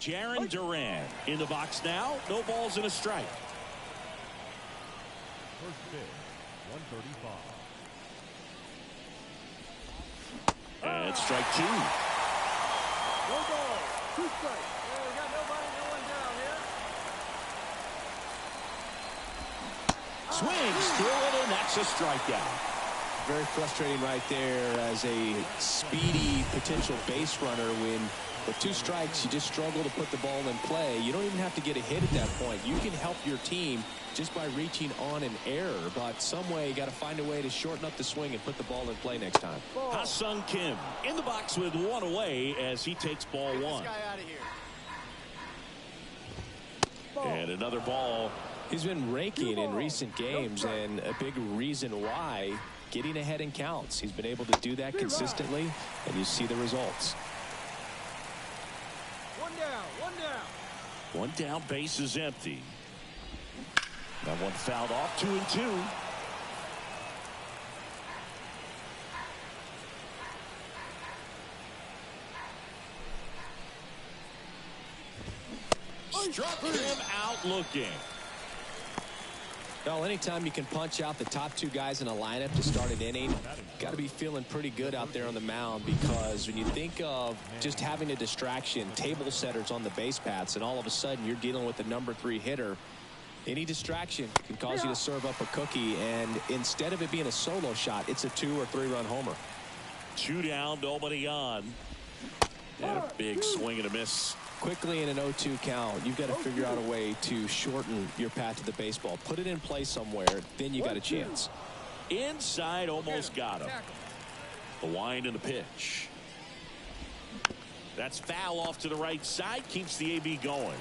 Jaron Duran in the box now. No balls and a strike. First pitch, 135. And strike two. No ball, 2 strikes. We got nobody, no one down here. Swings through it, and that's a strikeout. Very frustrating right there as a speedy potential base runner when with 2 strikes you just struggle to put the ball in play. You don't even have to get a hit at that point. You can help your team just by reaching on an error, but some way you got to find a way to shorten up the swing and put the ball in play next time. Ha-Sung Kim in the box with 1 away as he takes ball 1. Get this guy out of here. And another ball. He's been raking in recent games, and a big reason why, getting ahead in counts. He's been able to do that consistently, and you see the results. 1 down, 1 down. 1 down, base is empty. That one fouled off, 2-2. Struck him out looking. Well, anytime you can punch out the top 2 guys in a lineup to start an inning, got to be feeling pretty good out there on the mound, because when you think of just having a distraction, table setters on the base paths, and all of a sudden you're dealing with the number 3 hitter, any distraction can cause you to serve up a cookie, and instead of it being a solo shot, it's a 2 or 3 run homer. 2 down, nobody on. And a big swing and a miss. Quickly in an 0-2 count, you've got to figure out a way to shorten your path to the baseball. Put it in play somewhere, then you got a chance. Inside, almost got him. The wind and the pitch. That's foul off to the right side, keeps the AB going.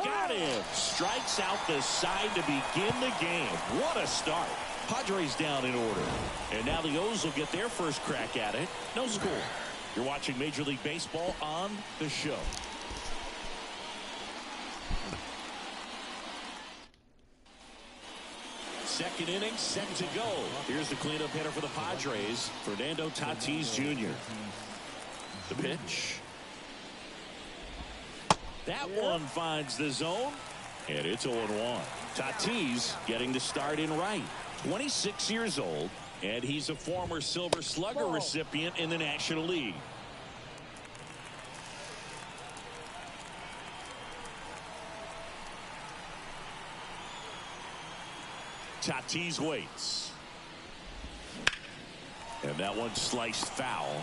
Got him. Strikes out the side to begin the game. What a start. Padres down in order. And now the O's will get their first crack at it. No score. You're watching Major League Baseball on the show. Second inning set to go. Here's the cleanup hitter for the Padres, Fernando Tatis Jr. The pitch. That one finds the zone, and it's 0-1. Tatis getting the start in right. 26 years old, and he's a former Silver Slugger recipient in the National League. Tatis waits. And that one sliced foul.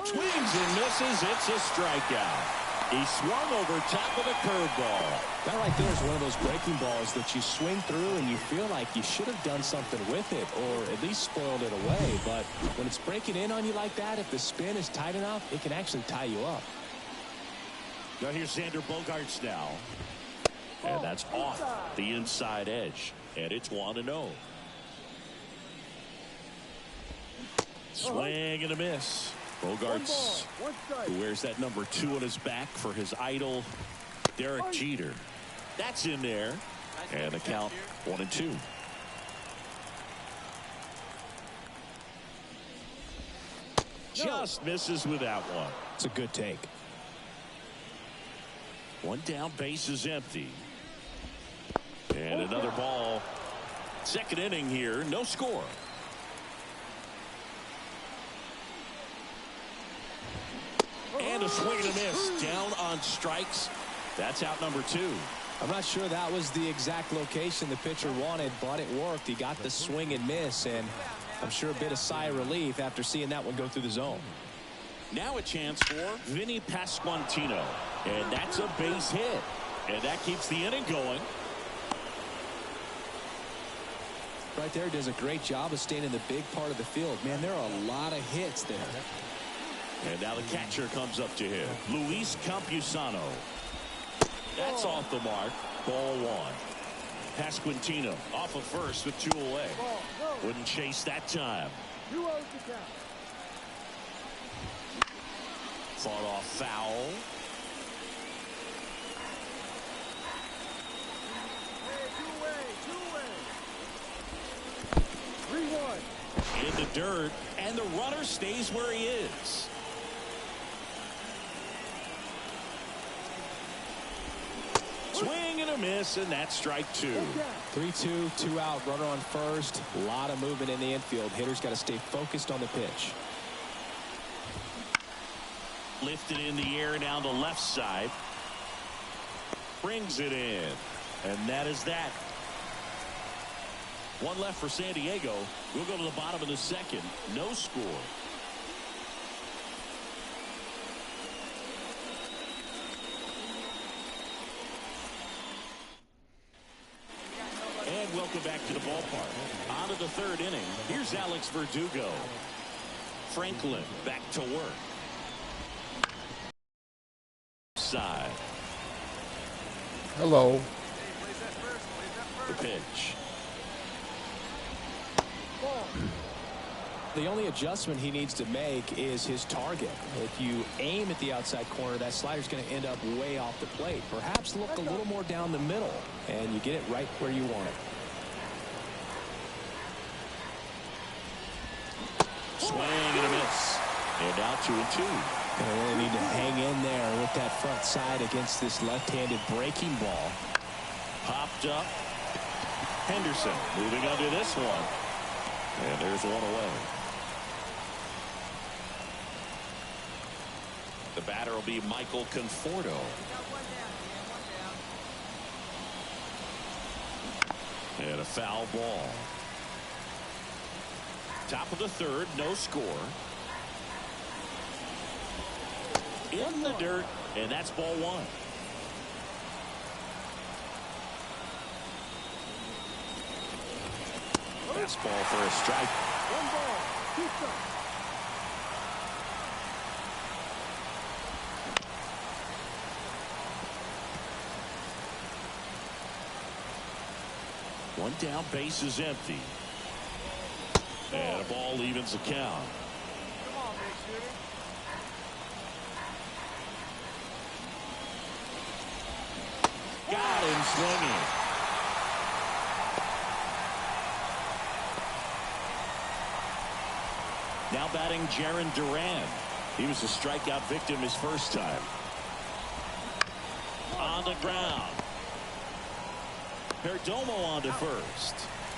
Swings and misses. It's a strikeout. He swung over top of the curveball. That right there is one of those breaking balls that you swing through and you feel like you should have done something with it, or at least spoiled it away. But when it's breaking in on you like that, if the spin is tight enough, it can actually tie you up. Now here's Xander Bogaerts now. And that's off the inside edge. And it's 1-0. Swing and a miss. Bogaerts, who wears that number 2 on his back for his idol, Derek Jeter. That's in there. And the count 1-2. Just misses with that one. It's a good take. 1 down, base is empty. And another ball. Second inning here, no score. And a swing and a miss. Down on strikes. That's out number 2. I'm not sure that was the exact location the pitcher wanted, but it worked. He got the swing and miss, and I'm sure a bit of sigh of relief after seeing that one go through the zone. Now a chance for Vinny Pasquantino. And that's a base hit. And that keeps the inning going. Right there, does a great job of staying in the big part of the field. Man, there are a lot of hits there. And now the catcher comes up to him. Luis Campusano. That's off the mark. Ball 1. Pasquantino off of first with 2 away. Wouldn't chase that time. Fought off foul. in the dirt, and the runner stays where he is. Swing and a miss, and that's strike two. 3-2, 2 out, runner on first. A lot of movement in the infield. Hitter's got to stay focused on the pitch. Lifted in the air down the left side. Brings it in. And that is that. One left for San Diego. We'll go to the bottom of the second. No score. And welcome back to the ballpark. On to the third inning. Here's Alex Verdugo. Franklin back to work. Side. Hello. The pitch. The only adjustment he needs to make is his target. If you aim at the outside corner, that slider's going to end up way off the plate. Perhaps look a little more down the middle, and you get it right where you want it. Swing and a miss. And now 2-2. Going to really need to hang in there with that front side against this left-handed breaking ball. Popped up. Henderson moving under this one. And there's one away. The batter will be Michael Conforto. And a foul ball. Top of the third, no score. In the dirt, and that's ball one. That's ball for a strike. 1 ball, 2 strikes. One down, base is empty. And a ball evens the count. Come on, big shooter. Got him swinging. Now batting Jarren Duran. He was a strikeout victim his first time. On the ground. Perdomo on to first.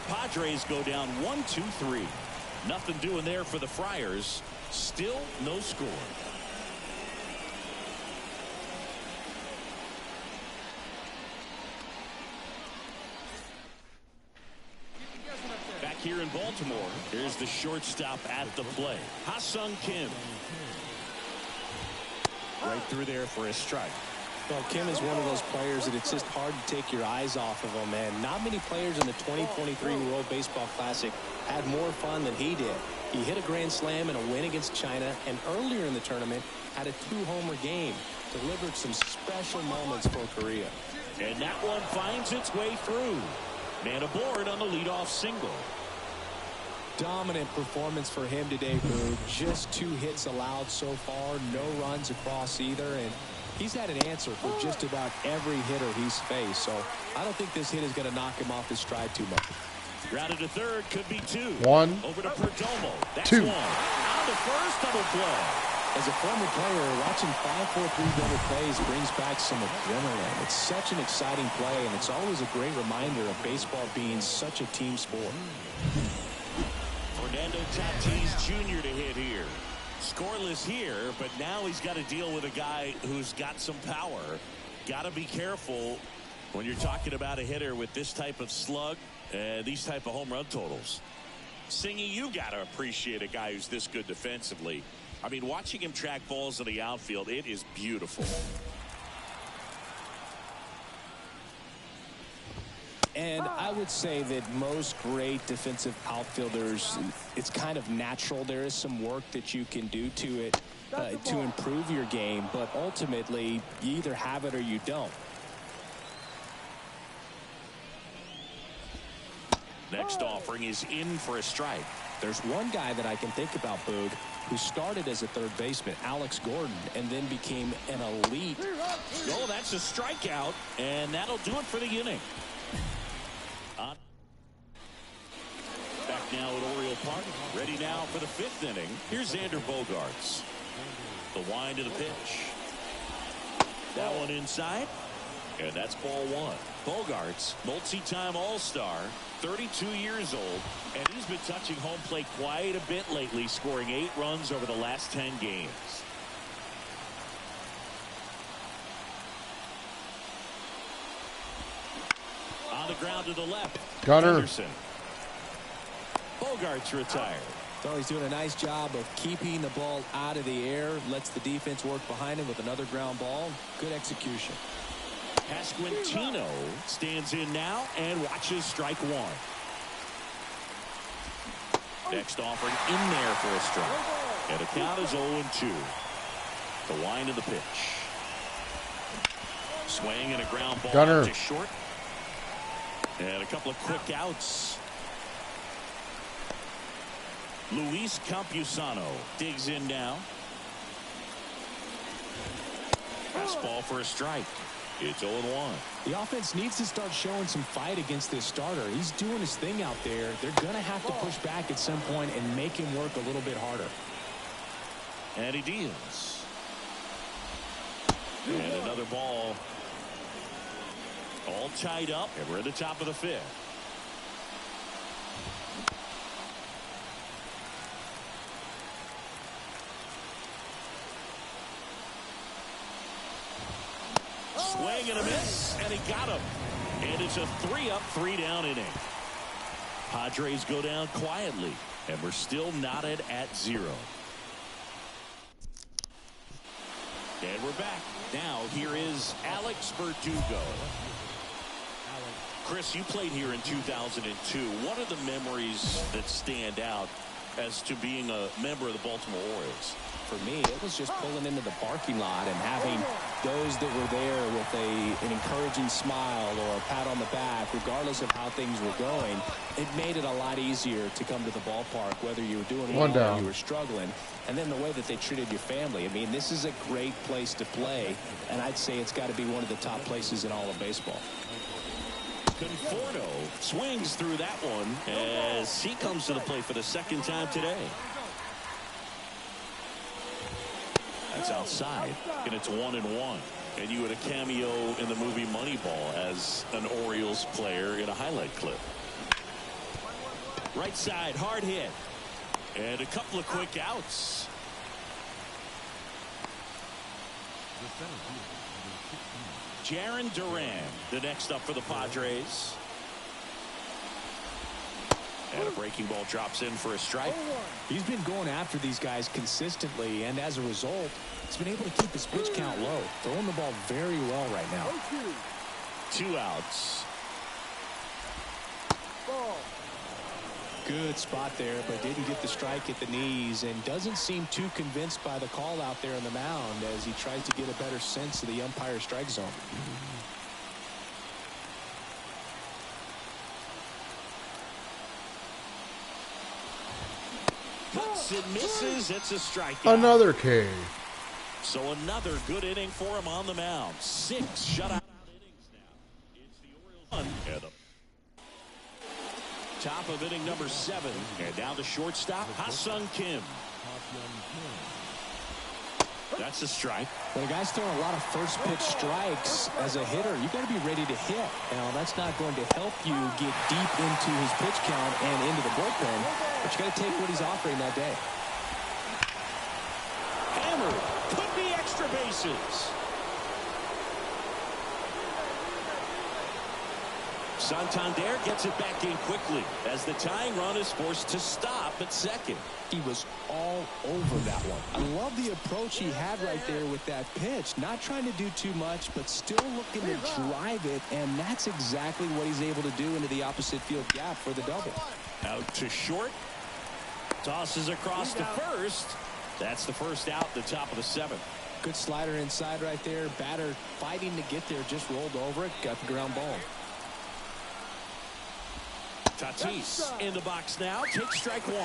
Padres go down 1-2-3. Nothing doing there for the Friars. Still no score. Back here in Baltimore, here's the shortstop at the plate. Ha-Sung Kim. Right through there for a strike. Well, Kim is one of those players that it's just hard to take your eyes off of him, and not many players in the 2023 World Baseball Classic had more fun than he did. He hit a grand slam in a win against China, and earlier in the tournament had a 2-homer game. Delivered some special moments for Korea. And that one finds its way through. Man aboard on the leadoff single. Dominant performance for him today, Boog. Just 2 hits allowed so far, no runs across either, and he's had an answer for just about every hitter he's faced, so I don't think this hit is going to knock him off his stride too much. Grounded to third, could be 2. 1, Over to Perdomo. That's 2. 1. On to first, double play. As a former player, watching 5-4-3 double plays brings back some adrenaline. It's such an exciting play, and it's always a great reminder of baseball being such a team sport. Fernando Tatis Jr. to hit here. Scoreless here, but now he's got to deal with a guy who's got some power. Got to be careful when you're talking about a hitter with this type of slug and these type of home run totals. Singy, you got to appreciate a guy who's this good defensively. I mean, watching him track balls in the outfield, it is beautiful. And I would say that most great defensive outfielders, it's kind of natural. There is some work that you can do to it to improve your game, but ultimately you either have it or you don't. Next offering is in for a strike. There's one guy that I can think about, Boog, who started as a third baseman, Alex Gordon, and then became an elite. Oh, that's a strikeout, and that'll do it for the inning. Back now at Oriole ballpark. Ready now for the 5th inning. Here's Xander Bogaerts. The wind of the pitch. That one inside. And that's ball 1. Bogaerts, multi-time All-Star, 32 years old, and he's been touching home plate quite a bit lately, scoring 8 runs over the last 10 games. On the ground to the left. Gunner. Henderson. Bogaerts retired. So he's doing a nice job of keeping the ball out of the air, lets the defense work behind him with another ground ball. Good execution. Pasquantino stands in now and watches strike 1. Next offering in there for a strike. And the count is 0-2. The wind of the pitch. Swing and a ground ball Gunner. to short. And a couple of quick outs. Luis Campusano digs in now. Fastball for a strike. It's 0-1. The offense needs to start showing some fight against this starter. He's doing his thing out there. They're going to have to push back at some point and make him work a little bit harder. And he deals. And another ball. All tied up, and we're at the top of the 5th. Swing and a miss, and he got him. And it's a 3-up, 3-down inning. Padres go down quietly, and we're still knotted at 0. And we're back. Now here is Alex Verdugo. Chris, you played here in 2002. What are the memories that stand out as to being a member of the Baltimore Orioles? For me, it was just pulling into the parking lot and having those that were there with an encouraging smile or a pat on the back, regardless of how things were going. It made it a lot easier to come to the ballpark, whether you were doing well or you were struggling. And then the way that they treated your family. I mean, this is a great place to play, and I'd say it's got to be one of the top places in all of baseball. Conforto swings through that one as he comes to the plate for the 2nd time today. That's outside, and it's 1-1. And you had a cameo in the movie Moneyball as an Orioles player in a highlight clip. Right side, hard hit. And a couple of quick outs. Jarren Duran, the next up for the Padres. And a breaking ball drops in for a strike. He's been going after these guys consistently, and as a result, he's been able to keep his pitch count low. Throwing the ball very well right now. 2 outs. Good spot there, but didn't get the strike at the knees, and doesn't seem too convinced by the call out there on the mound as he tries to get a better sense of the umpire strike zone. Cuts and misses. It's a strikeout. Another K. So another good inning for him on the mound. 6 shutout innings now. It's the Orioles. And the top of inning number 7. And now the shortstop, Ha-Sung Kim. That's a strike. When a guy's throwing a lot of first pitch strikes as a hitter, you got to be ready to hit. Now, that's not going to help you get deep into his pitch count and into the bullpen, but you got to take what he's offering that day. Hammered. Could be extra bases. Santander gets it back in quickly as the tying run is forced to stop at 2nd. He was all over that one. I love the approach he had right there with that pitch. Not trying to do too much, but still looking to drive it, and that's exactly what he's able to do into the opposite field gap for the double. Out to short. Tosses across to first. That's the first out, the top of the 7th. Good slider inside right there. Batter fighting to get there, just rolled over it, got the ground ball. Tatis in the box now. Takes strike 1.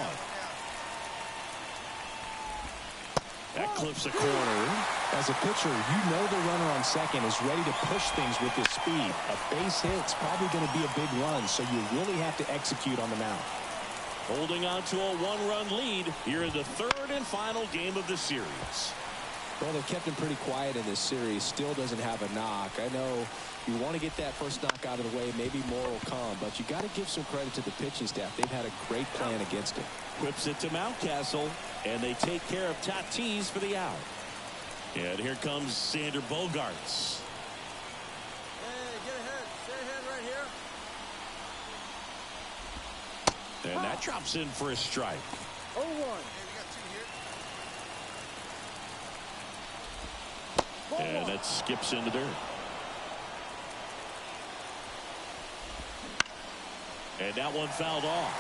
That clips a corner. As a pitcher, you know the runner on second is ready to push things with his speed. A base hit's probably going to be a big run, so you really have to execute on the mound. Holding on to a one-run lead here in the third and final game of the series. Well, they've kept him pretty quiet in this series. Still doesn't have a knock. I know you want to get that first knock out of the way. Maybe more will come, but you got to give some credit to the pitching staff. They've had a great plan against him. Whips it to Mountcastle, and they take care of Tatis for the out. And here comes Sander Bogarts. Hey, get ahead. Stay ahead right here. And that drops in for a strike. 0-1. And that skips into dirt. And that one fouled off.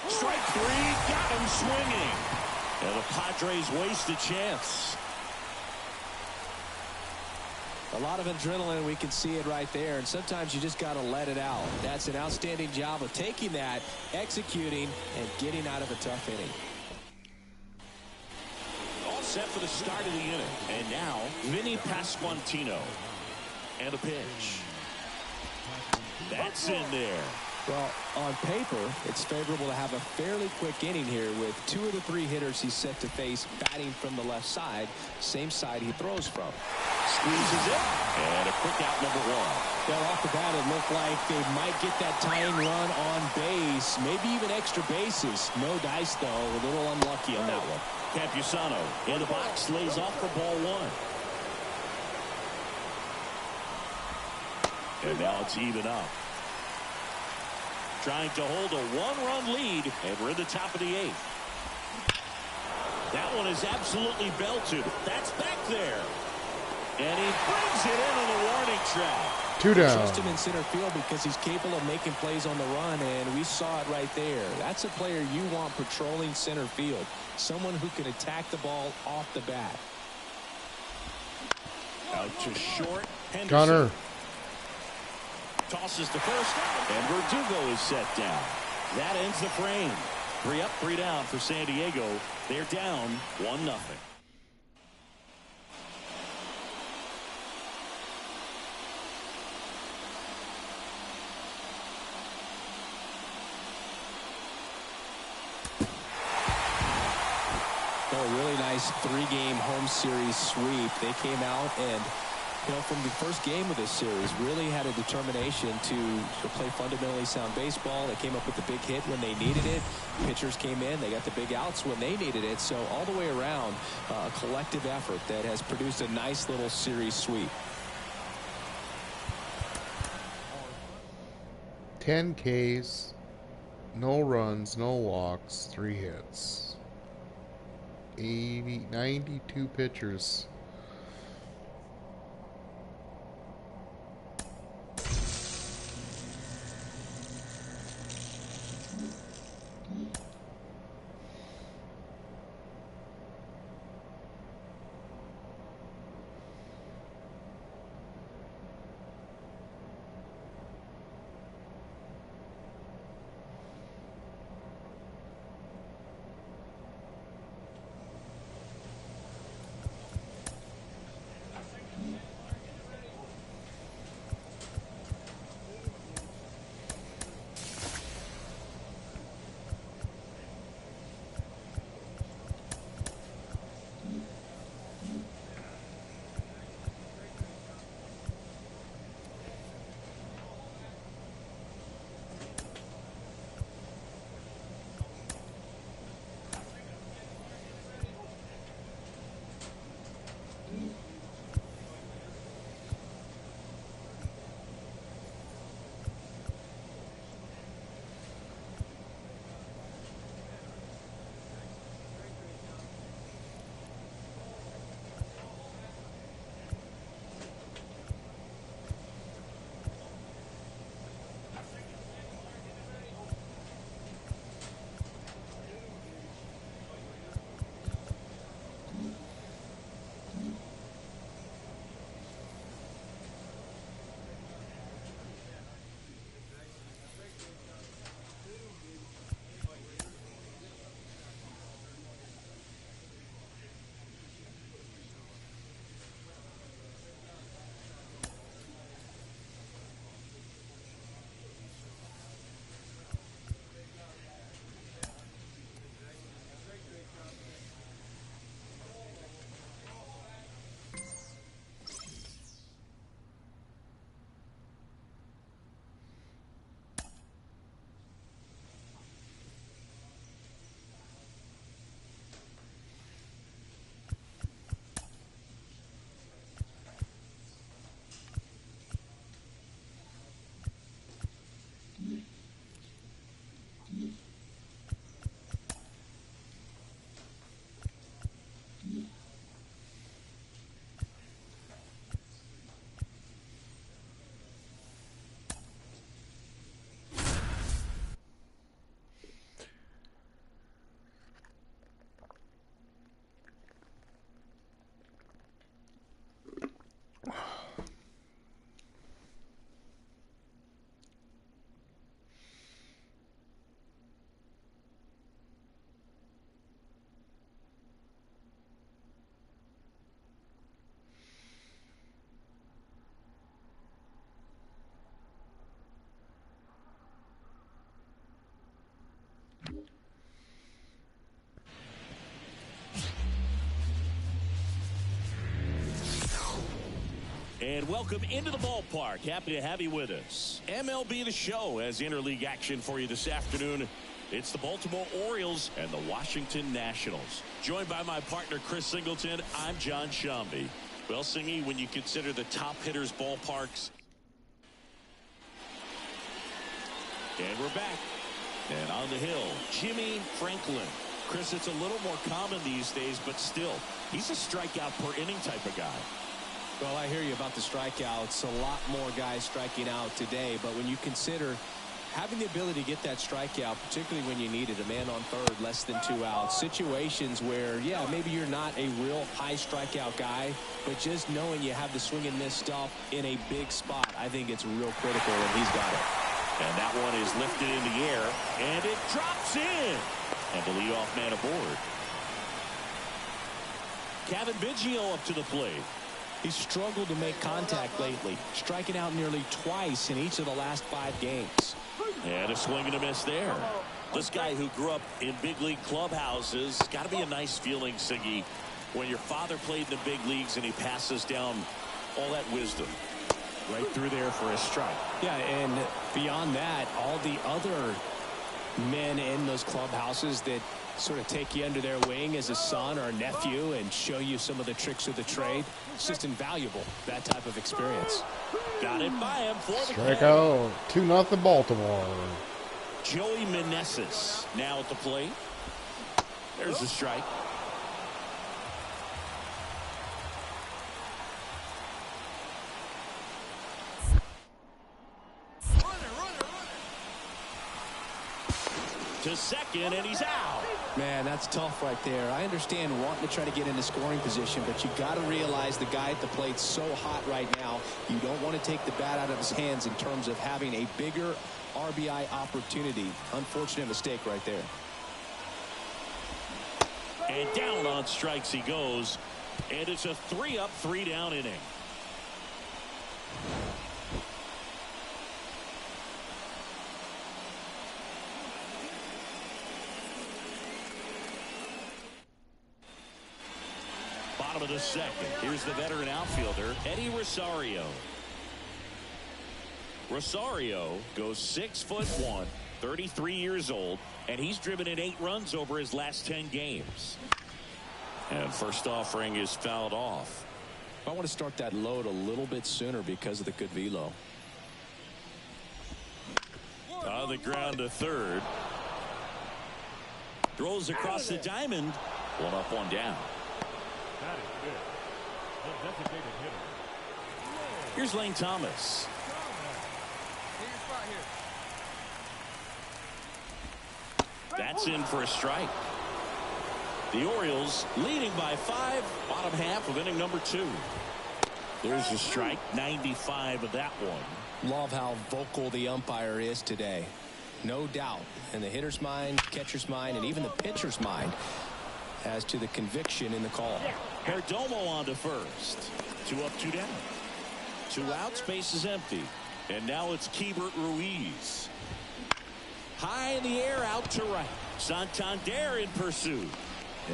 Strike three, got him swinging. And the Padres waste a chance. A lot of adrenaline, we can see it right there, and sometimes you just got to let it out. That's an outstanding job of taking that, executing, and getting out of a tough inning. All set for the start of the inning. And now, Vinny Pasquantino. And a pitch. That's in there. Well, on paper, it's favorable to have a fairly quick inning here with 2 of the 3 hitters he's set to face batting from the left side, same side he throws from. Squeezes it, and a quick out number 1. Well, off the bat, it looked like they might get that tying run on base, maybe even extra bases. No dice, though. A little unlucky on that one. Campusano in the box, lays off for ball 1. And now it's even up. Trying to hold a 1-run lead, and we're in the top of the 8th. That one is absolutely belted. That's back there. And he brings it in on the warning track. 2 down. Trust him in center field because he's capable of making plays on the run, and we saw it right there. That's a player you want patrolling center field. Someone who can attack the ball off the bat. Out to short. Henderson. Gunner. Tosses to first, and Verdugo is set down. That ends the frame. 3 up, 3 down for San Diego. They're down 1-0. Oh, a really nice 3-game home series sweep. They came out and, from the first game of this series, really had a determination to play fundamentally sound baseball. They came up with the big hit when they needed it. Pitchers came in. They got the big outs when they needed it. So all the way around, a collective effort that has produced a nice little series sweep. 10 Ks, no runs, no walks, 3 hits. 92 pitchers. And welcome into the ballpark. Happy to have you with us. MLB The Show has interleague action for you this afternoon. It's the Baltimore Orioles and the Washington Nationals. Joined by my partner, Chris Singleton, I'm John Shambi. Well, Singy, when you consider the top hitters' ballparks. And we're back. And on the hill, Jimmy Franklin. Chris, it's a little more common these days, but still, he's a strikeout per inning type of guy. Well, I hear you about the strikeouts. A lot more guys striking out today, but when you consider having the ability to get that strikeout, particularly when you need it, a man on third, less than 2 outs, situations where, yeah, maybe you're not a real high strikeout guy, but just knowing you have the swing and miss stuff in a big spot, I think it's real critical, and he's got it. And that one is lifted in the air, and it drops in. And the leadoff man aboard. Kevin Biggio up to the plate. He's struggled to make contact lately, striking out nearly twice in each of the last 5 games. And a swing and a miss there. This guy who grew up in big league clubhouses, got to be a nice feeling, Siggy, when your father played in the big leagues and he passes down all that wisdom. Right through there for a strike. Yeah, and beyond that, all the other men in those clubhouses that sort of take you under their wing as a son or a nephew and show you some of the tricks of the trade. It's just invaluable, that type of experience. Got it by him for the Strikeout, 2-0 Baltimore. Joey Meneses now at the plate. There's the strike. To second, and he's out. Man, that's tough right there. I understand wanting to try to get into scoring position, but you got to realize the guy at the plate's so hot right now. You don't want to take the bat out of his hands in terms of having a bigger RBI opportunity. Unfortunate mistake right there. And down on strikes he goes. And it's a 3-up, 3-down inning. Bottom of the second. Here's the veteran outfielder, Eddie Rosario. Rosario goes 6'1", 33 years old, and he's driven in 8 runs over his last 10 games. And first offering is fouled off. I want to start that load a little bit sooner because of the good velo. On the ground to third. Throws across the diamond. 1 up, 1 down. That is good. The designated hitter. Here's Lane Thomas. That's in for a strike. The Orioles leading by 5, bottom half of inning number 2. There's a strike, 95 of that one. Love how vocal the umpire is today. No doubt in the hitter's mind, catcher's mind, and even the pitcher's mind as to the conviction in the call. Perdomo on to first. 2 up, 2 down. 2 outs, base is empty. And now it's Keibert Ruiz. High in the air, out to right. Santander in pursuit.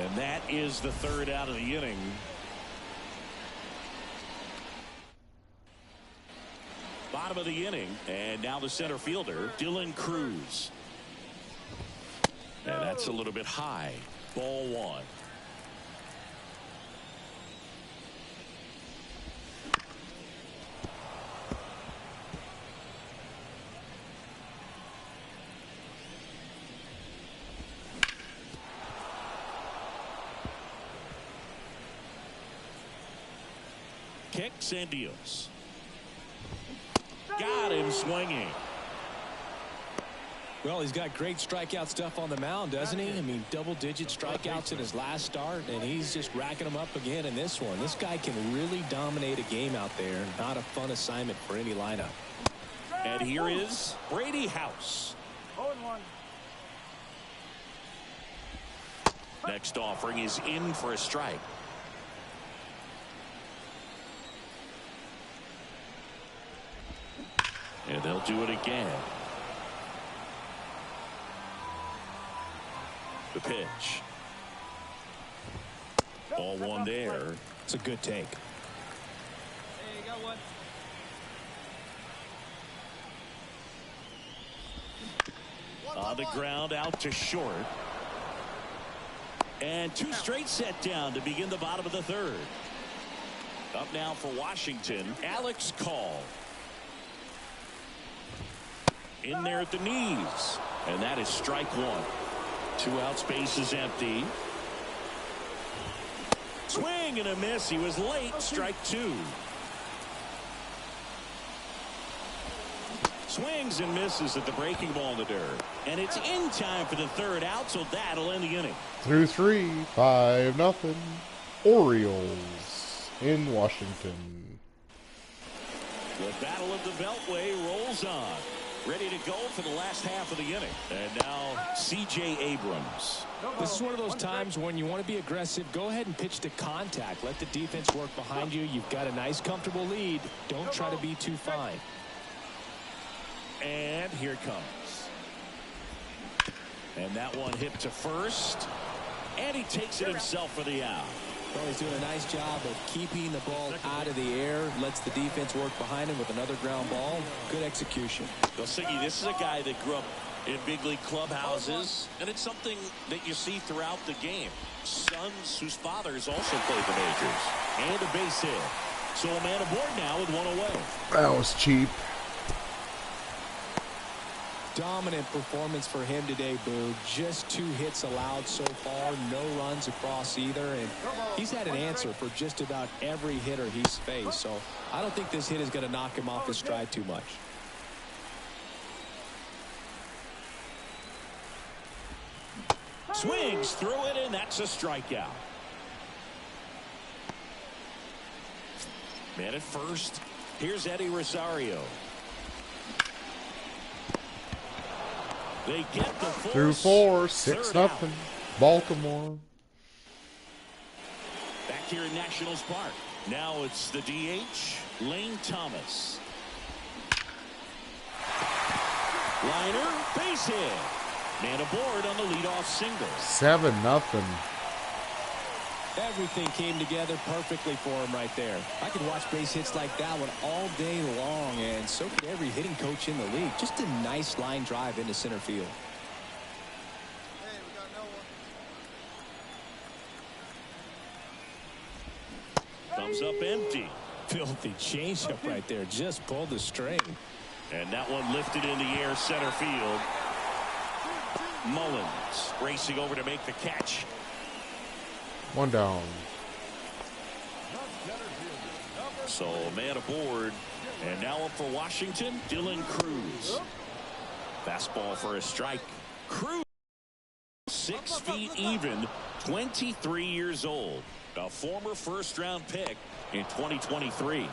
And that is the 3rd out of the inning. Bottom of the inning, and now the center fielder, Dylan Cruz. And that's a little bit high. Ball 1. Kicks and deals. Got him swinging. Well, he's got great strikeout stuff on the mound, doesn't he? I mean, double-digit strikeouts in his last start, and he's just racking them up again in this one. This guy can really dominate a game out there. Not a fun assignment for any lineup. And here is Brady House. 0-1. Next offering is in for a strike. And they'll do it again. The pitch. Ball 1 there. It's a good take. There you go. On the ground, out to short. And two straight set down to begin the bottom of the third. Up now for Washington, Alex Call. In there at the knees. And that is strike one. 2 outs, base is empty. Swing and a miss. He was late. Strike two. Swings and misses at the breaking ball in the dirt. And it's in time for the third out, so that'll end the inning. Through 3, 5-0. Orioles in Washington. The battle of the Beltway rolls on. Ready to go for the last half of the inning. And now C.J. Abrams. This is one of those times when you want to be aggressive. Go ahead and pitch to contact. Let the defense work behind you. You've got a nice, comfortable lead. Don't try to be too fine. And here it comes. And that one hit to first. And he takes it himself for the out. Well, he's doing a nice job of keeping the ball out of the air. Lets the defense work behind him with another ground ball. Good execution. Well, Siggy, this is a guy that grew up in big league clubhouses. And it's something that you see throughout the game. Sons whose fathers also played the majors. And a base hit. So a man aboard now with one away. That was cheap. Dominant performance for him today, Boo. Just 2 hits allowed so far. No runs across either. And he's had an answer for just about every hitter he's faced. So I don't think this hit is going to knock him off his stride too much. Swings through it, and that's a strikeout. Man at first. Here's Eddie Rosario. They get the force. Through 4, 6-0. Baltimore. Back here in Nationals Park. Now it's the DH, Lane Thomas. Liner, base hit. Man aboard on the leadoff single. 7-0. Everything came together perfectly for him right there. I could watch base hits like that one all day long, and so could every hitting coach in the league. Just a nice line drive into center field. Hey, we got no one. Comes up empty. Filthy changeup right there. Just pulled the string. And that one lifted in the air center field. Mullins racing over to make the catch. 1 down. So man aboard. And now up for Washington, Dylan Cruz. Fastball for a strike. Cruz 6 feet even, 23 years old. A former first-round pick in 2023.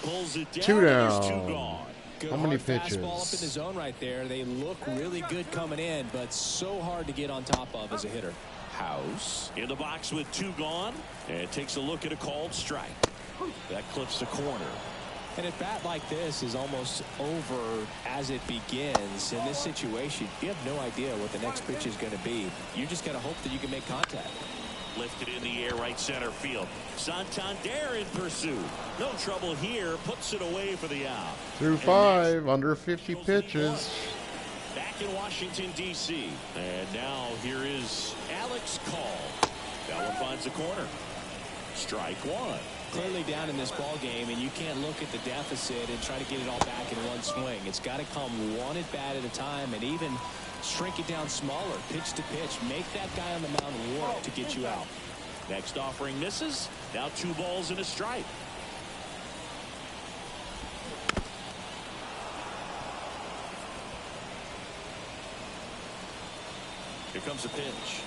Pulls it down. 2 and there's 2 down. gone. Good How many hard pitches? fastball up in the zone right there. They look really good coming in, but so hard to get on top of as a hitter. House in the box with 2 gone, and takes a look at a called strike. That clips the corner. And a bat like this is almost over as it begins. In this situation, you have no idea what the next pitch is going to be. You just got to hope that you can make contact. Lifted in the air, right center field. Santander in pursuit. No trouble here. Puts it away for the out. Through 5, under 50 pitches. Back in Washington, D.C. And now here is Alex Call. That one finds the corner. Strike one. Clearly down in this ball game, and you can't look at the deficit and try to get it all back in one swing. It's got to come one at bat at a time, and even shrink it down smaller, pitch to pitch. Make that guy on the mound work to get you out. Next offering misses. Now 2 balls and a strike. Here comes a pitch.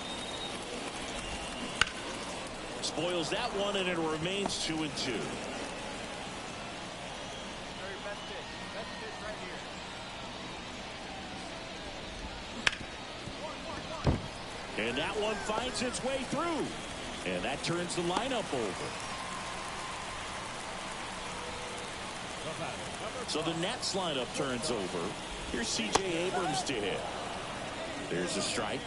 Spoils that one, and it remains 2-2. Very best pitch. Best pitch right here. And that one finds its way through. And that turns the lineup over. So the Nets lineup turns over. Here's C.J. Abrams to hit. There's a strike.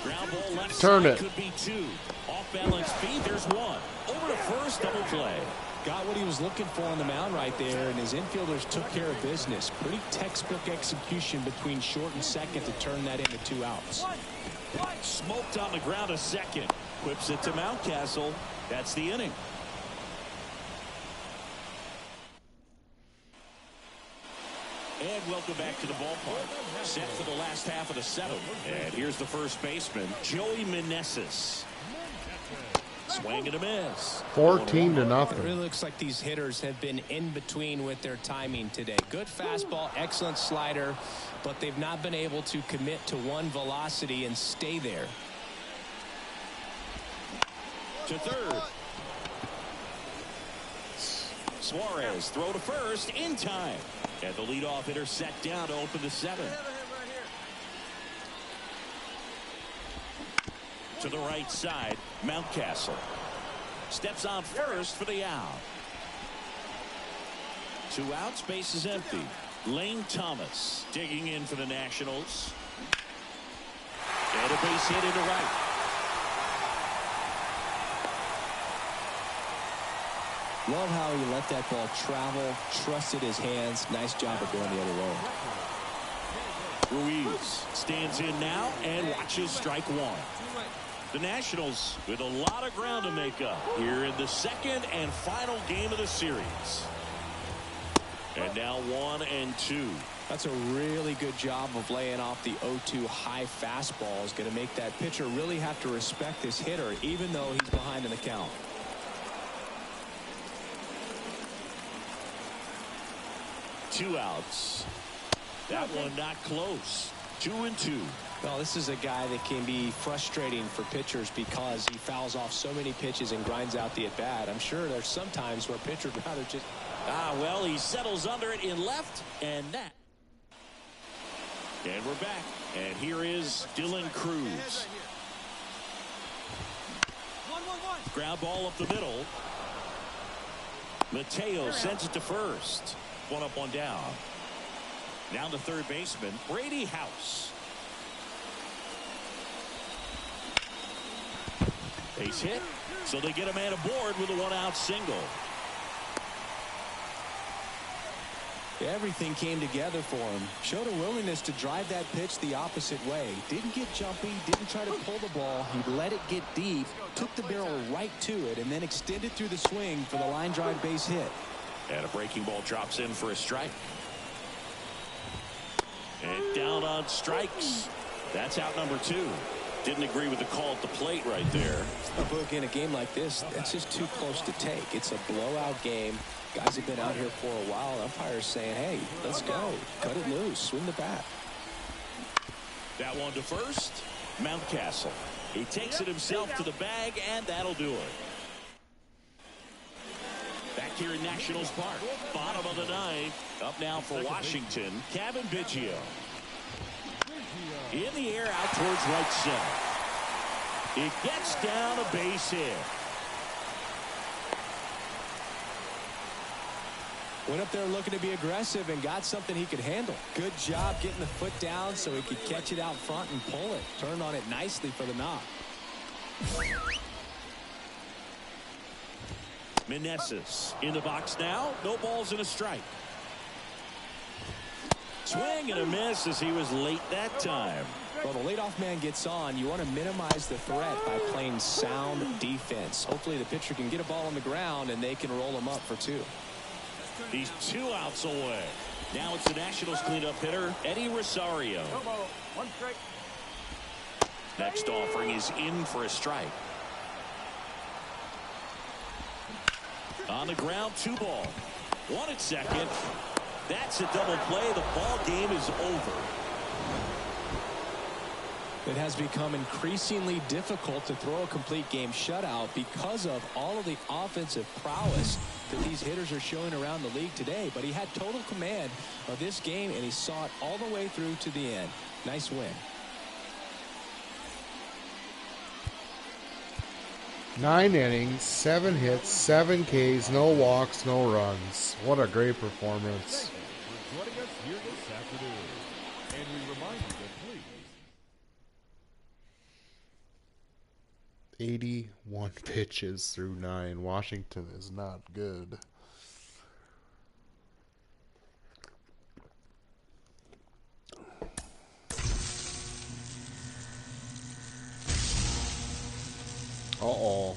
Ground ball left Turn side it. could be two. Off balance feed, there's one. Over to first, double play. Got what he was looking for on the mound right there, and his infielders took care of business. Pretty textbook execution between short and second to turn that into 2 outs. Smoked on the ground to second. Whips it to Mountcastle. That's the inning. And welcome back to the ballpark. Set for the last half of the 7th. And here's the first baseman, Joey Meneses. Swing and a miss. 14 to It nothing. really looks like these hitters have been in between with their timing today. Good fastball, excellent slider, but they've not been able to commit to one velocity and stay there. To third. Suarez throw to first in time. And the leadoff hitter set down to open the 7th. To the right side, Mountcastle steps on first for the out. 2 outs, base is empty. Lane Thomas digging in for the Nationals. And a base hit into right. Love how he let that ball travel, trusted his hands. Nice job of going the other way. Ruiz stands in now and watches strike one. The Nationals with a lot of ground to make up here in the 2nd and final game of the series. And now 1-2. That's a really good job of laying off the 0-2 high fastball. Is going to make that pitcher really have to respect this hitter, even though he's behind in the count. Two outs. That one not close. 2-2. Well, this is a guy that can be frustrating for pitchers because he fouls off so many pitches and grinds out the at-bat. I'm sure there's some times where a pitcher would rather just... Well, he settles under it in left, and that. And we're back. And here is Dylan Cruz. Ground ball up the middle. Mateo sends it to first. 1 up, 1 down. Now the third baseman, Brady House. Base hit, so they get a man aboard with a 1-out single. Everything came together for him. Showed a willingness to drive that pitch the opposite way. Didn't get jumpy, didn't try to pull the ball. He let it get deep, took the barrel right to it, and then extended through the swing for the line drive base hit. And a breaking ball drops in for a strike. And down on strikes. That's out number 2. Didn't agree with the call at the plate right there. Look, in a game like this, that's just too close to take. It's a blowout game. Guys have been out here for a while. Umpires saying, hey, let's go. Cut it loose. Swing the bat. That one to first. Mountcastle. He takes it himself to the bag, and that'll do it. Back here in Nationals Park. Bottom of the 9th. Up now for Washington. Kevin Biggio. In the air out towards right center. It gets down a base hit. Went up there looking to be aggressive and got something he could handle. Good job getting the foot down so he could catch it out front and pull it. Turned on it nicely for the knock. Meneses in the box now. No balls and a strike. Swing and a miss as he was late that time. Well, the leadoff man gets on. You want to minimize the threat by playing sound defense. Hopefully the pitcher can get a ball on the ground and they can roll him up for 2. He's 2 outs away. Now it's the Nationals cleanup hitter, Eddie Rosario. One strike. Next offering is in for a strike. On the ground, 2 ball. 1 at second. That's a double play. The ball game is over. It has become increasingly difficult to throw a complete game shutout because of all of the offensive prowess that these hitters are showing around the league today. But he had total command of this game, and he saw it all the way through to the end. Nice win. 9 innings, 7 hits, 7 Ks, no walks, no runs. What a great performance. Thank you for joining us here this afternoon. And we remind you that please 81 pitches through 9. Washington is not good. Uh-oh.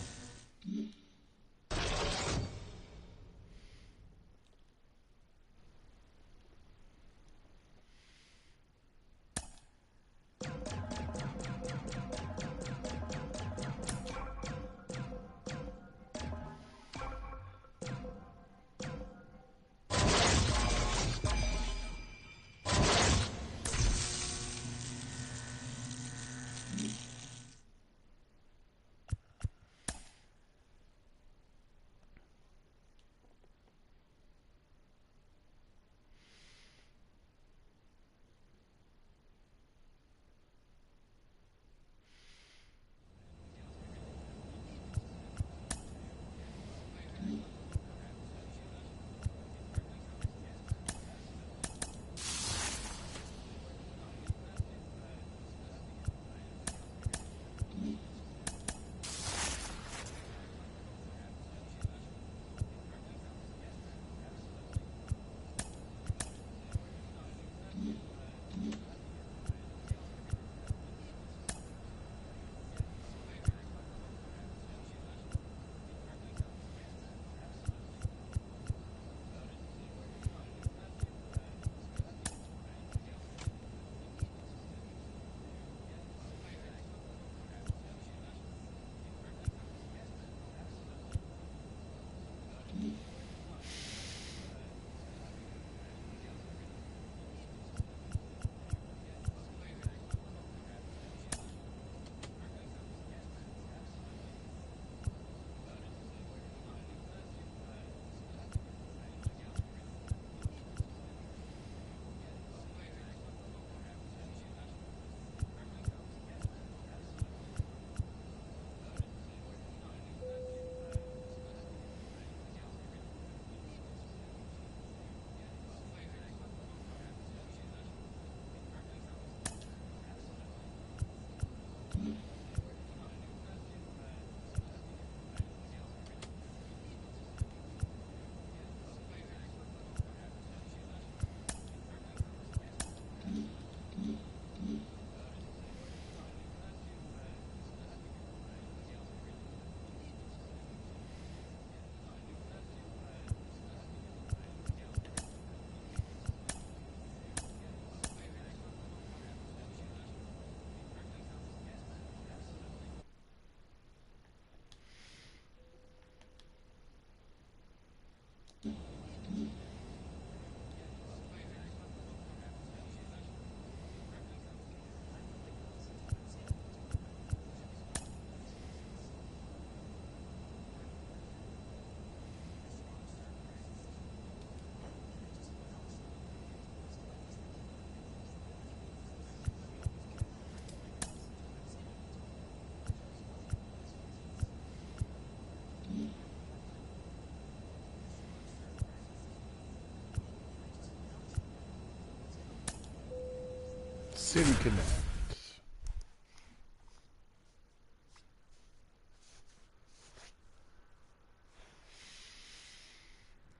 City Connect.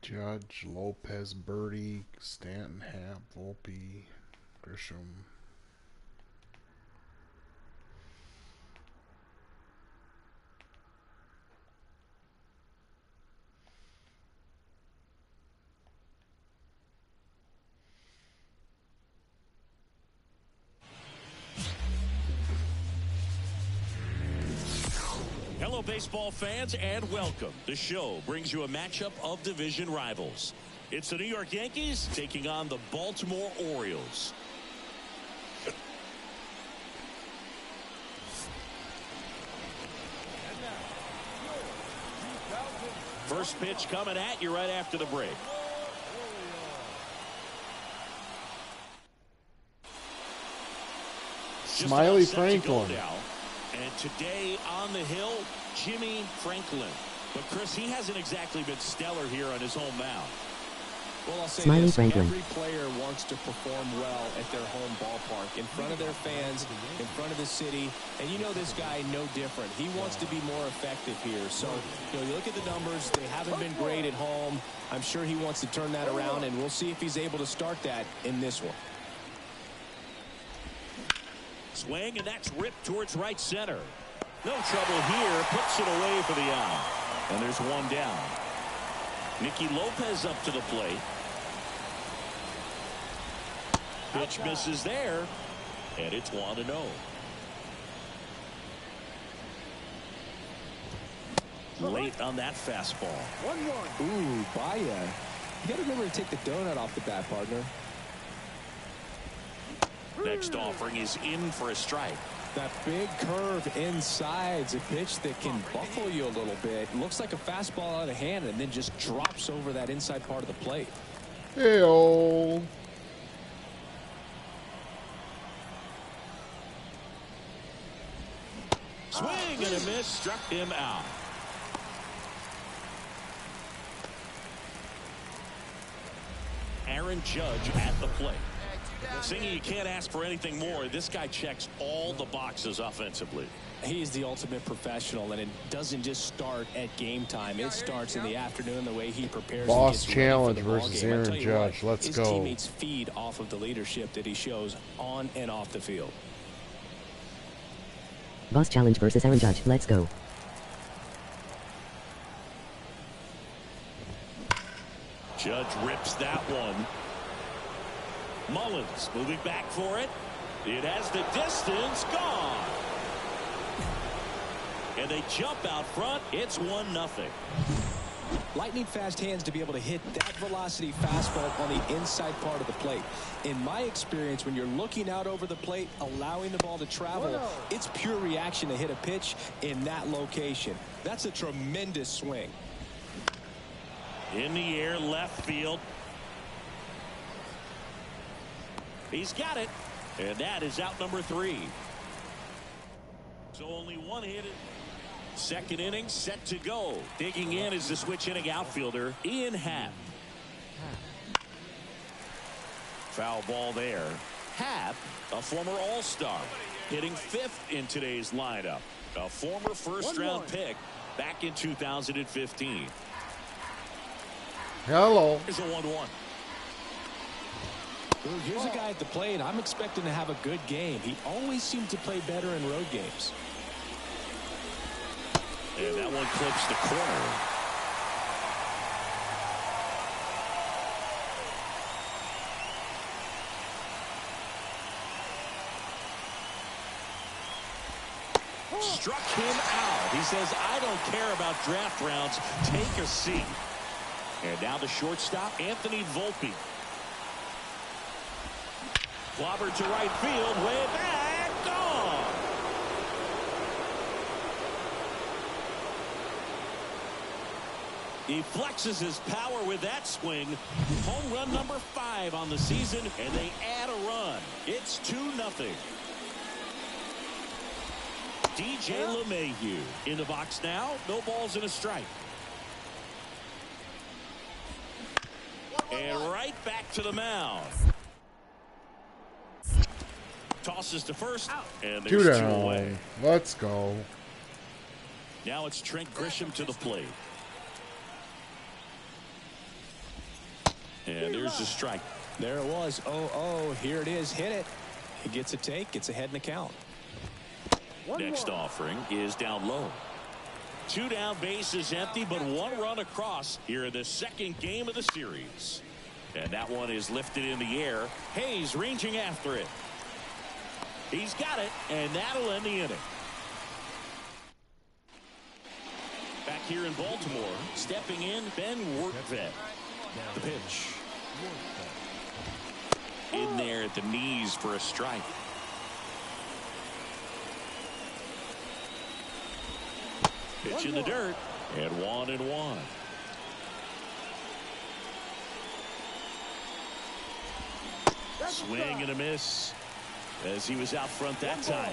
Judge, Lopez, Birdie, Stanton, Happ, Volpe, Grisham. Hello, baseball fans, and welcome. The show brings you a matchup of division rivals. It's the New York Yankees taking on the Baltimore Orioles. First pitch coming at you right after the break. Smily Franklin. And today on the hill, Jimmy Franklin. But Chris, he hasn't exactly been stellar here on his home mound. Well, I'll say Smily this, Franklin. every player wants to perform well at their home ballpark, in front of their fans, in front of the city, and you know this guy no different. He wants to be more effective here. So, you know, you look at the numbers, they haven't been great at home. I'm sure he wants to turn that around, and we'll see if he's able to start that in this one. Swing, and that's ripped towards right center. No trouble here, puts it away for the out. And there's one down. Nicky Lopez up to the plate. Pitch misses there, and it's 1-0. Late on that fastball. 1-1. Ooh, Baya. You got to remember to take the donut off the bat, partner. Next offering is in for a strike. That big curve inside's a pitch that can buckle you a little bit. Looks like a fastball out of hand and then just drops over that inside part of the plate. Hey-oh. Swing and a miss, struck him out. Aaron Judge at the plate. Singy, you can't ask for anything more. This guy checks all the boxes offensively. He is the ultimate professional, and it doesn't just start at game time. It starts in the afternoon, the way he prepares. Boss and gets challenge ready for the versus ball game. Aaron I tell you Judge. what, Let's his go. teammates feed off of the leadership that he shows on and off the field. Boss challenge versus Aaron Judge. Let's go. Judge rips that one. Mullins moving back for it. It has the distance, gone. And they jump out front. It's 1-0. Lightning fast hands to be able to hit that velocity fastball on the inside part of the plate. In my experience, when you're looking out over the plate, allowing the ball to travel, it's pure reaction to hit a pitch in that location. That's a tremendous swing. In the air, left field. He's got it. And that is out number 3. So only one hit. Second inning set to go. Digging in is the switch hitting outfielder, Ian Happ. Foul ball there. Happ, a former All-Star, hitting 5th in today's lineup. A former first-round pick back in 2015. Hello. Here's a 1-1. Here's a guy at the plate. I'm expecting to have a good game. He always seems to play better in road games. And that one clips the corner. Struck him out. He says, I don't care about draft rounds. Take a seat. And now the shortstop, Anthony Volpe. Clobbered to right field, way back, gone. He flexes his power with that swing. Home run number 5 on the season, and they add a run. It's 2-0. DJ LeMahieu in the box now. No balls and a strike. And right back to the mound. Tosses to first, and there's 2 away. Let's go. Now it's Trent Grisham to the plate. And there's the strike. There it was. 0-0. Here it is. Hit it. He gets a take. Gets ahead in the count. Next offering is down low. 2 down, bases empty, but 1 run across here in the second game of the series. And that one is lifted in the air. Hayes ranging after it. He's got it, and that'll end the inning. Back here in Baltimore, stepping in, Ben Wortvet. The pitch. In there at the knees for a strike. Pitch in the dirt, and 1-1. Swing and a miss as he was out front that time.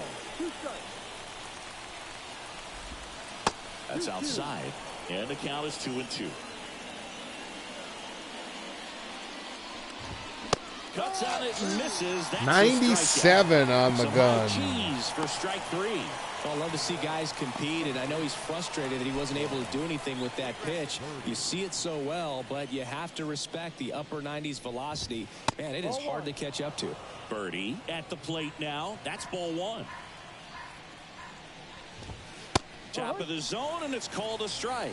That's outside, and the count is 2-2. swings on it and misses. That's 97 on the gun. Cheese for strike 3. Well, I love to see guys compete, and I know he's frustrated that he wasn't able to do anything with that pitch. You see it so well, but you have to respect the upper 90s velocity. Man, it is hard to catch up to. Birdie at the plate now. That's ball 1. Top of the zone, and it's called a strike.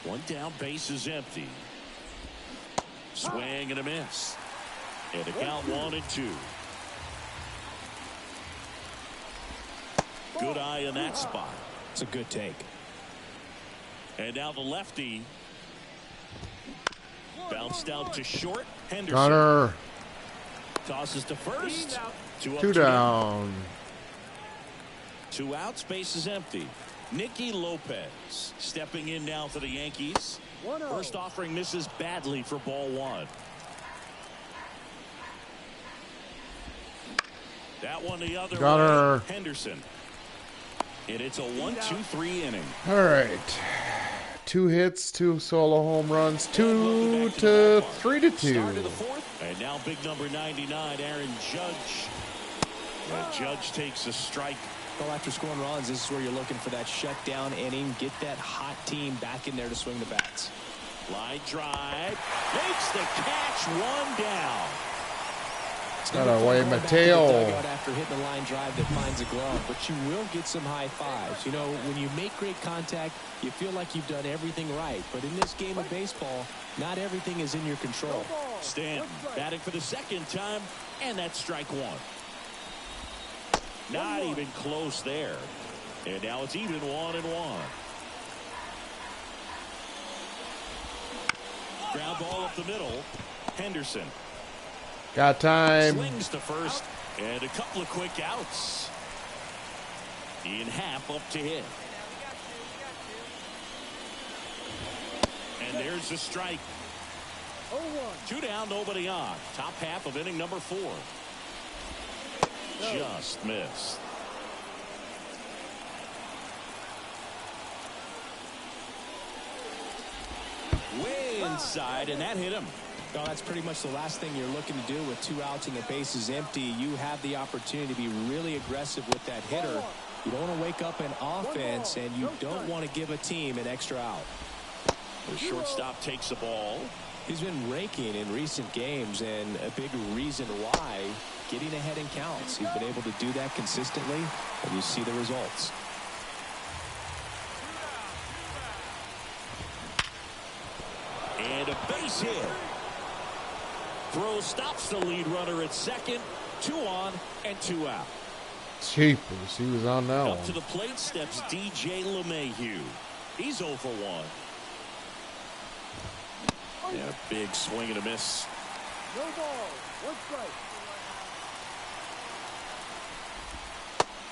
1 down, base is empty. Swing and a miss. And the count 1-2. Good eye in that spot. It's a good take. And now the lefty. Bounced out to short. Henderson. Gunner. Tosses to first. 2 down. 2 outs. Base is empty. Nicky Lopez stepping in now for the Yankees. First offering misses badly for ball 1. That one the other way. Henderson. And it's a 1-2-3 inning. All right. 2 hits, 2 solo home runs, 2 to 3-2. And now big number 99, Aaron Judge. And Judge takes a strike. Well, after scoring runs, this is where you're looking for that shutdown inning. Get that hot team back in there to swing the bats. Line drive. Makes the catch. 1 down. Got away Mateo. After hitting the line drive that finds a glove, but you will get some high fives. You know, when you make great contact, you feel like you've done everything right. But in this game of baseball, not everything is in your control. Stanton batting for the 2nd time, and that's strike 1. Not even close there. And now it's even 1-1. Ground ball up the middle. Henderson. Got time. Swings to first, and a couple of quick outs. Ian Happ up to hit. And there's the strike. 2 down, nobody on. Top half of inning number 4. Just missed. Way inside, and that hit him. Well, that's pretty much the last thing you're looking to do with 2 outs and the base is empty. You have the opportunity to be really aggressive with that hitter. You don't want to wake up an offense, and you don't want to give a team an extra out. The shortstop takes the ball. He's been raking in recent games, and a big reason why, getting ahead in counts. He's been able to do that consistently, and you see the results. And a base hit. Throw stops the lead runner at second. 2 on and 2 out. Jeepers, he was on that Up one. to the plate steps DJ LeMahieu. He's 0 for 1. And a big swing and a miss. No ball. 1 strike.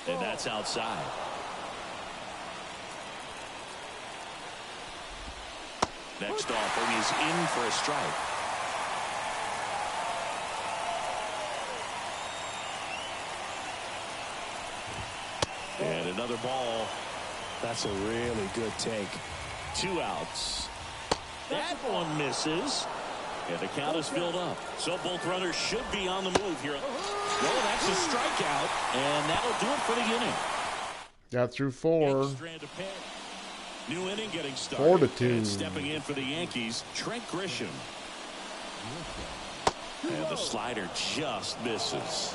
And that's outside. Next offering is in for a strike. And another ball. That's a really good take. 2 outs. That one misses. And the count is filled up. So both runners should be on the move here. Well, that's a strikeout. And that'll do it for the inning. Got through 4. New inning getting started. 4-2. And stepping in for the Yankees, Trent Grisham. And the slider just misses.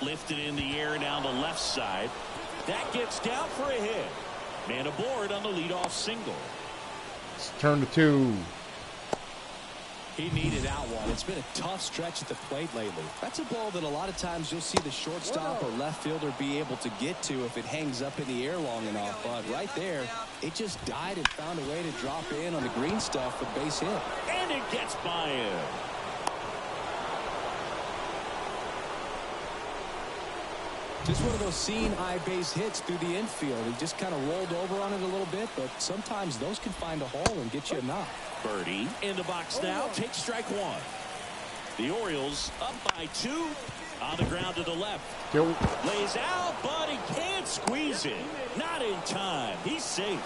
Lifted in the air down the left side. That gets down for a hit. Man aboard on the leadoff single. It's turn to 2. He needed out one. It's been a tough stretch at the plate lately. That's a ball that a lot of times you'll see the shortstop or left fielder be able to get to if it hangs up in the air long enough. But right there, it just died and found a way to drop in on the green stuff for base hit. And it gets by him. Just one of those seeing eye base hits through the infield. He just kind of rolled over on it a little bit, but sometimes those can find a hole and get you a knock. Birdie in the box now. Takes strike 1. The Orioles up by 2. On the ground to the left. Lays out, but he can't squeeze it. Not in time. He's safe.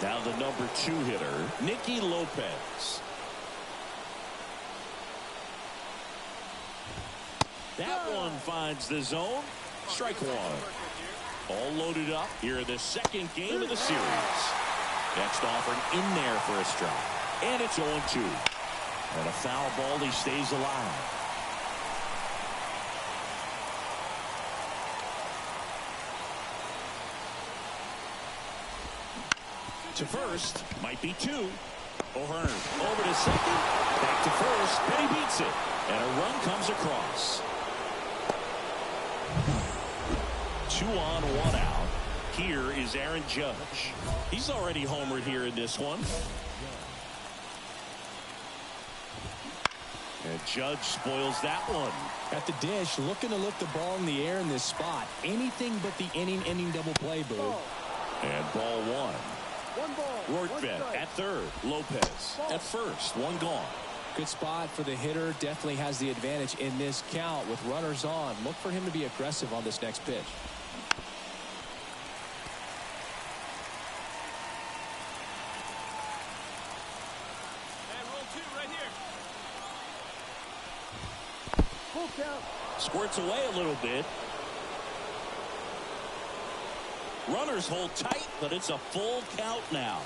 Now the number 2 hitter, Nicky Lopez. That one finds the zone. Strike one. All loaded up here in the second game of the series. Next offering in there for a strike. And it's 0-2. And a foul ball, he stays alive. To first, might be 2. O'Hearn over to second, back to first, and he beats it. And a run comes across. 2 on, 1 out. Here is Aaron Judge. He's already homered here in this one. And Judge spoils that one. At the dish, looking to lift the ball in the air in this spot. Anything but the inning double play, Boo. And ball 1. Rortvedt at third. Lopez at first. 1 gone. Good spot for the hitter. Definitely has the advantage in this count with runners on. Look for him to be aggressive on this next pitch. Squirts away a little bit. Runners hold tight, but it's a full count now.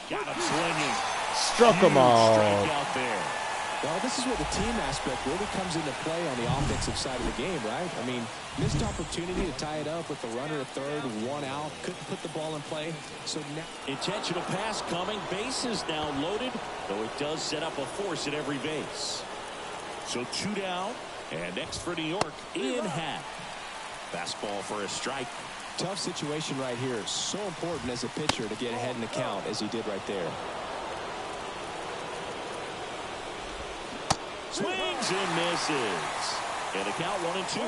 Got him swinging. Struck him out. Strikeout there. Well, this is where the team aspect really comes into play on the offensive side of the game, right? I mean, missed opportunity to tie it up with the runner at third, 1 out. Couldn't put the ball in play. So now Intentional pass coming. Bases now loaded, though it does set up a force at every base. So 2 down, and next for New York, Ian Happ. Fastball for a strike. tough situation right here. So important as a pitcher to get ahead in the count as he did right there. Swings and misses. And a count 1-2.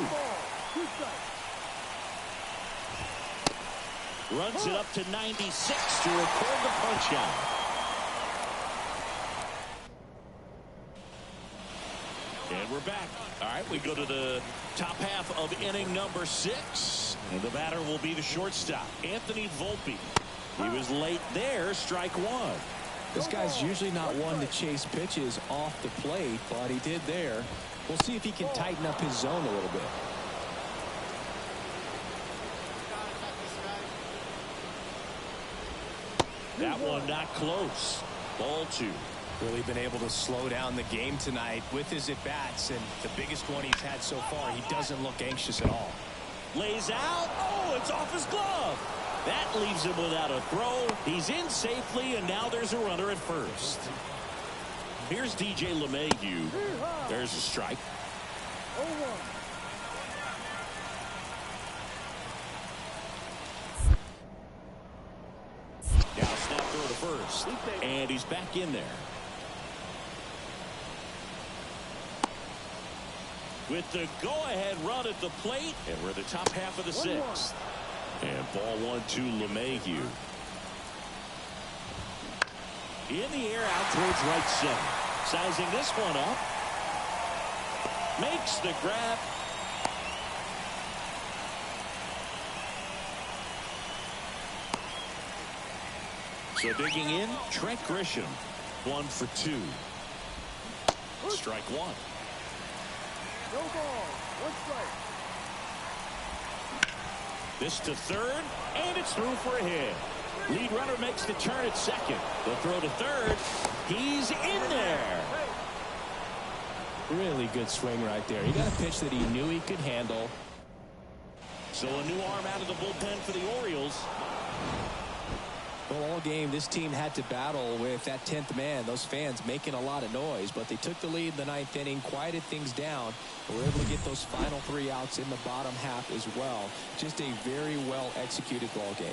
Runs it up to 96 to record the punch out. And we're back. All right, we go to the top half of inning number 6. And the batter will be the shortstop, Anthony Volpe. He was late there, strike one. This guy's usually not one to chase pitches off the plate, but he did there. We'll see if he can tighten up his zone a little bit. That one not close. Ball 2. Really been able to slow down the game tonight with his at-bats, and the biggest one he's had so far, he doesn't look anxious at all. Lays out. Oh, it's off his glove. That leaves him without a throw. He's in safely, and now there's a runner at first. Here's DJ LeMahieu. There's a strike. Now snap throw to first, and he's back in there. With the go-ahead run at the plate, and we're in the top half of the 6th. And ball 1-2 LeMahieu. In the air out towards right center. Sizing this one up. Makes the grab. So digging in, Trent Grisham. 1 for 2. Strike one. No ball. 1 strike. This to third, and it's through for a hit. Lead runner makes the turn at second. The throw to third. He's in there. Really good swing right there. He got a pitch that he knew he could handle. So a new arm out of the bullpen for the Orioles. Well, all game, this team had to battle with that 10th man. Those fans making a lot of noise, but they took the lead in the 9th inning, quieted things down, and were able to get those final 3 outs in the bottom half as well. Just a very well executed ball game.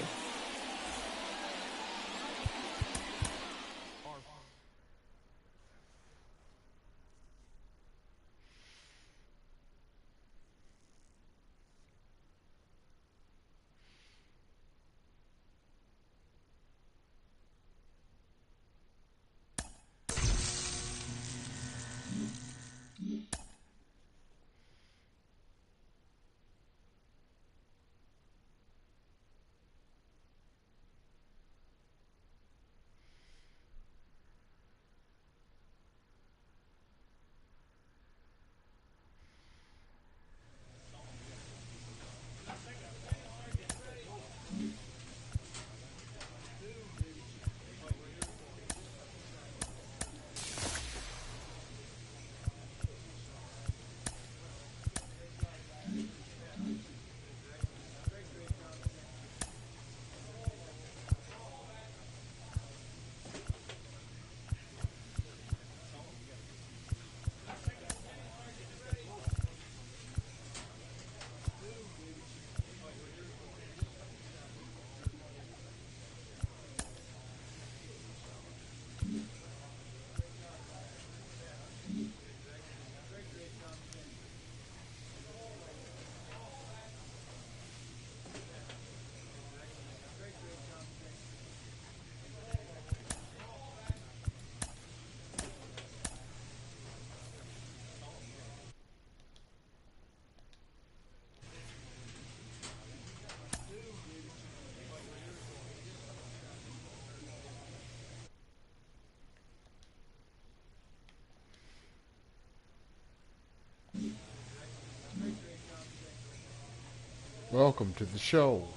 Welcome to the show.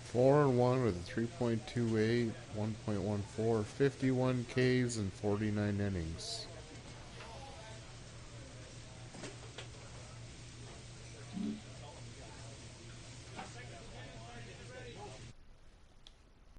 Four and one with a 3.28, 1.14, 51 Ks and 49 innings.